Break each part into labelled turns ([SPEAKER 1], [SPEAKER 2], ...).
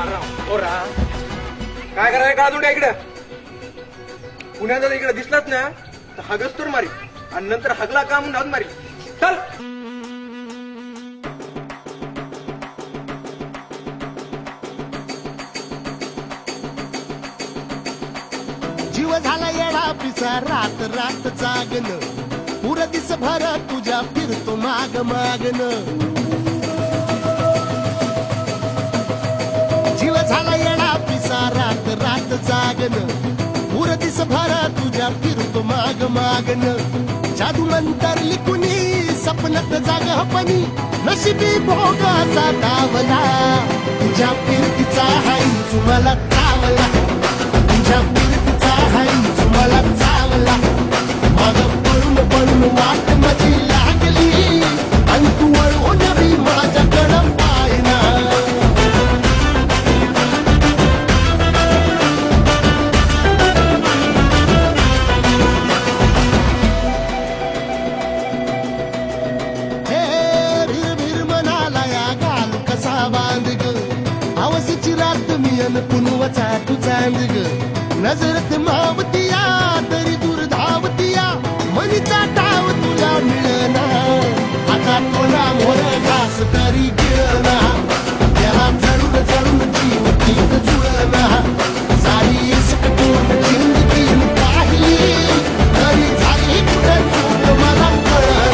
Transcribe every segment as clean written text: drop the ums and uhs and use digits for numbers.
[SPEAKER 1] ओरा काय करायला का तुला इकडं पुण्यात जर इकडे दिसलात ना तर हगच तर मारी आणि नंतर हगला का म्हणून मारी चल
[SPEAKER 2] जीव झाला येडा पिसा रात रात जागन पुर दिस भर तुझ्या फिरतो माग मागन जीव झाला येडा पिसा रात रात जागन पुर दिस भर तुझ्या फिरतो माग मागन जादू मंतरली कुणी सपनात जाग हपणी नशिबी भोगाचा दावला तुझ्या फिरतीचा हाई तुम्हाला चावला तुझ्या फिरतीचा हाई तुम्हाला चावला माग पळून पळून वाट माझी लागली आणि तू वळून बी माझ्याकडं पाहिना पुनवचा तू चांद ग नजरत मावतिया तरी दूर धावतिया मनीचा टाव तुला मिळना आता कोणा मोर घास तरी गिळना त्याला चढून चढून जीव तीत जुळना सारी सकटून जिंदगी पाहिली तरी झाली कुठं चूक मला कळना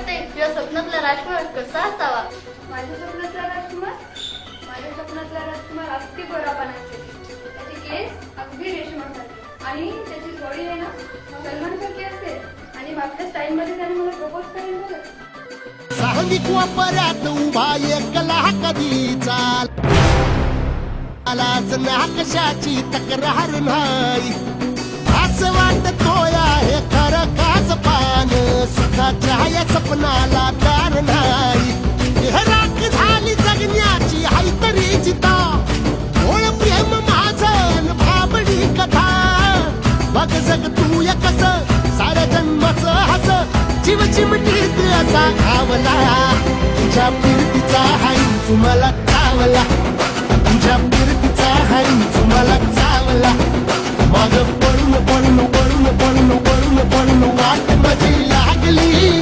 [SPEAKER 3] राजकुमार कसा असावा?
[SPEAKER 4] माझ्या स्वप्नातला राजकुमार अगदी गोरा बनायचे त्याचे केस अगदी रेशमासारखे आणि त्याची जोडी आहे ना सलमान सारखी असेल आणि मागच्या स्टाईल मध्ये त्याने मला प्रपोज करेल बघ
[SPEAKER 2] साहनिक वापरात उभा एकला कधी चाल आलाच ना कशाची तक्रार नाही असं वाटतोय हे खरं काच पान सुखाच्या या सपनाला कार नाही राख झाली जगण्याची हाय तरी चिता ओळ प्रेम माझं भाबडी कथा बघ जग तू या कस साऱ्या जन्माचं हस जीव चिमटीत असा घावला तुझ्या फिरतीचा हाई तुम्हाला चावला तुझ्या फिरतीचा हाई तुम्हाला चावला माग पळून पळून पळून पळून पळून पळून वाट माझी लागली